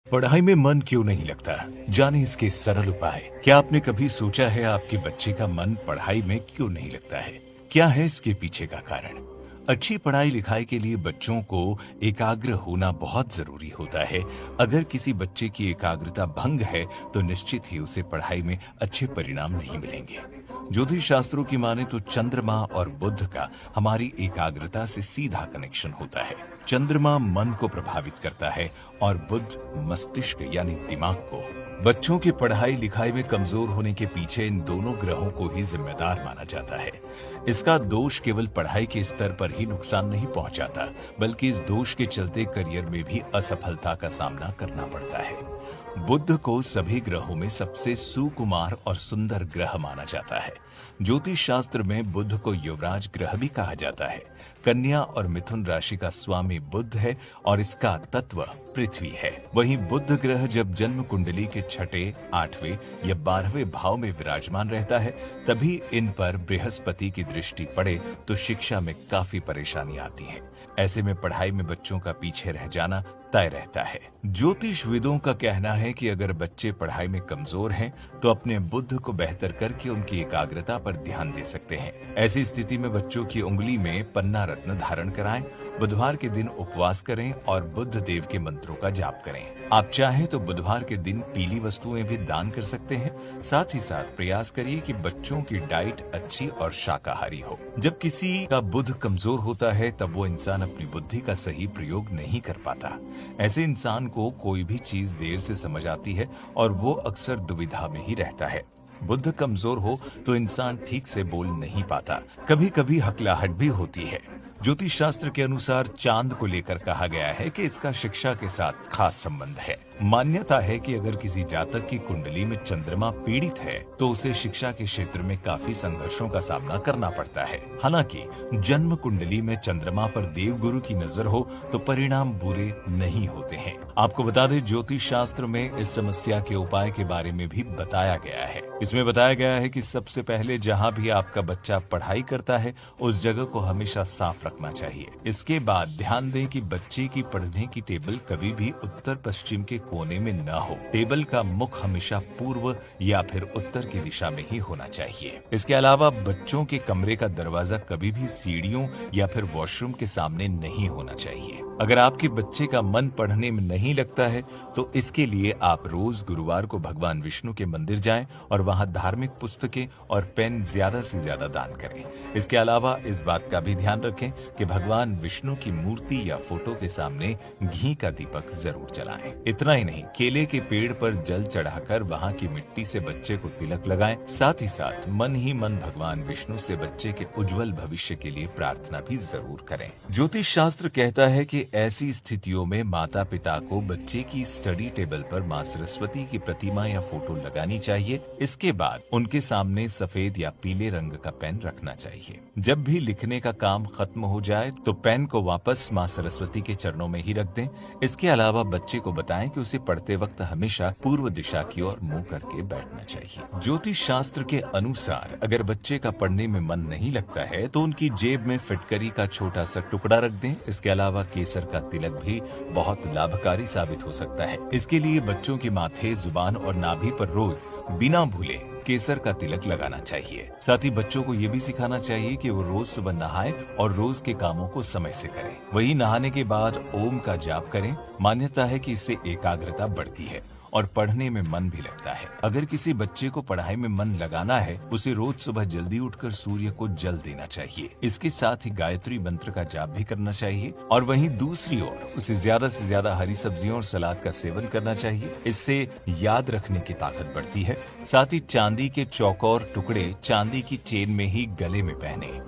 पढ़ाई में मन क्यों नहीं लगता? जाने इसके सरल उपाय। क्या आपने कभी सोचा है आपके बच्चे का मन पढ़ाई में क्यों नहीं लगता है? क्या है इसके पीछे का कारण? अच्छी पढ़ाई लिखाई के लिए बच्चों को एकाग्र होना बहुत जरूरी होता है। अगर किसी बच्चे की एकाग्रता भंग है तो निश्चित ही उसे पढ़ाई में अच्छे परिणाम नहीं मिलेंगे। ज्योतिष शास्त्रों की माने तो चंद्रमा और बुध का हमारी एकाग्रता से सीधा कनेक्शन होता है। चंद्रमा मन को प्रभावित करता है और बुध मस्तिष्क यानी दिमाग को। बच्चों की पढ़ाई लिखाई में कमजोर होने के पीछे इन दोनों ग्रहों को ही जिम्मेदार माना जाता है। इसका दोष केवल पढ़ाई के स्तर पर ही नुकसान नहीं पहुंचाता, बल्कि इस दोष के चलते करियर में भी असफलता का सामना करना पड़ता है। बुध को सभी ग्रहों में सबसे सुकुमार और सुंदर ग्रह माना जाता है। ज्योतिष शास्त्र में बुध को युवराज ग्रह भी कहा जाता है। कन्या और मिथुन राशि का स्वामी बुध है और इसका तत्व पृथ्वी है। वहीं बुध ग्रह जब जन्म कुंडली के छठे, 8वें या 12वें भाव में विराजमान रहता है, तभी इन पर बृहस्पति की दृष्टि पड़े तो शिक्षा में काफी परेशानी आती है। ऐसे में पढ़ाई में बच्चों का पीछे रह जाना तय रहता है। ज्योतिषविदों का कहना है कि अगर बच्चे पढ़ाई में कमजोर हैं, तो अपने बुध को बेहतर करके उनकी एकाग्रता पर ध्यान दे सकते हैं। ऐसी स्थिति में बच्चों की उंगली में पन्ना रत्न धारण कराएं, बुधवार के दिन उपवास करें और बुध देव के मंत्रों का जाप करें। आप चाहें तो बुधवार के दिन पीली वस्तुएं भी दान कर सकते हैं। साथ ही साथ प्रयास करिए कि बच्चों की डाइट अच्छी और शाकाहारी हो। जब किसी का बुध कमजोर होता है, तब वो इंसान अपनी बुद्धि का सही प्रयोग नहीं कर पाता। ऐसे इंसान को कोई भी चीज देर से समझ आती है और वो अक्सर दुविधा में ही रहता है। बुध कमजोर हो तो इंसान ठीक से बोल नहीं पाता, कभी कभी हकलाहट भी होती है। ज्योतिष शास्त्र के अनुसार चांद को लेकर कहा गया है कि इसका शिक्षा के साथ खास संबंध है। मान्यता है कि अगर किसी जातक की कुंडली में चंद्रमा पीड़ित है, तो उसे शिक्षा के क्षेत्र में काफी संघर्षों का सामना करना पड़ता है। हालांकि जन्म कुंडली में चंद्रमा पर देवगुरु की नजर हो तो परिणाम बुरे नहीं होते हैं। आपको बता दें, ज्योतिष शास्त्र में इस समस्या के उपाय के बारे में भी बताया गया है। इसमें बताया गया है कि सबसे पहले जहाँ भी आपका बच्चा पढ़ाई करता है, उस जगह को हमेशा साफ रखना चाहिए। इसके बाद ध्यान दें कि बच्चे की पढ़ने की टेबल कभी भी उत्तर पश्चिम के कोने में न हो। टेबल का मुख हमेशा पूर्व या फिर उत्तर की दिशा में ही होना चाहिए। इसके अलावा बच्चों के कमरे का दरवाजा कभी भी सीढ़ियों या फिर वॉशरूम के सामने नहीं होना चाहिए। अगर आपके बच्चे का मन पढ़ने में नहीं लगता है, तो इसके लिए आप रोज गुरुवार को भगवान विष्णु के मंदिर जाएं और वहां धार्मिक पुस्तकें और पेन ज्यादा से ज्यादा दान करें। इसके अलावा इस बात का भी ध्यान रखें कि भगवान विष्णु की मूर्ति या फोटो के सामने घी का दीपक जरूर जलाएं। इतना ही नहीं, केले के पेड़ पर जल चढ़ाकर वहां की मिट्टी से बच्चे को तिलक लगाएं। साथ ही साथ मन ही मन भगवान विष्णु से बच्चे के उज्जवल भविष्य के लिए प्रार्थना भी जरूर करें। ज्योतिष शास्त्र कहता है कि ऐसी स्थितियों में माता पिता को बच्चे की स्टडी टेबल पर माँ सरस्वती की प्रतिमा या फोटो लगानी चाहिए। इसके बाद उनके सामने सफेद या पीले रंग का पेन रखना चाहिए। जब भी लिखने का काम खत्म हो जाए तो पेन को वापस माँ सरस्वती के चरणों में ही रख दें। इसके अलावा बच्चे को बताएं कि उसे पढ़ते वक्त हमेशा पूर्व दिशा की ओर मुंह करके बैठना चाहिए। ज्योतिष शास्त्र के अनुसार अगर बच्चे का पढ़ने में मन नहीं लगता है, तो उनकी जेब में फिटकरी का छोटा सा टुकड़ा रख दें। इसके अलावा केसर का तिलक भी बहुत लाभकारी साबित हो सकता है। इसके लिए बच्चों के माथे, जुबान और नाभि पर रोज बिना भूले केसर का तिलक लगाना चाहिए। साथ ही बच्चों को ये भी सिखाना चाहिए कि वो रोज सुबह नहाएं और रोज के कामों को समय से करें। वहीं नहाने के बाद ओम का जाप करें। मान्यता है कि इससे एकाग्रता बढ़ती है और पढ़ने में मन भी लगता है। अगर किसी बच्चे को पढ़ाई में मन लगाना है, उसे रोज सुबह जल्दी उठकर सूर्य को जल देना चाहिए। इसके साथ ही गायत्री मंत्र का जाप भी करना चाहिए। और वहीं दूसरी ओर उसे ज्यादा से ज्यादा हरी सब्जियों और सलाद का सेवन करना चाहिए। इससे याद रखने की ताकत बढ़ती है। साथ ही चांदी के चौकोर टुकड़े चांदी की चेन में ही गले में पहने।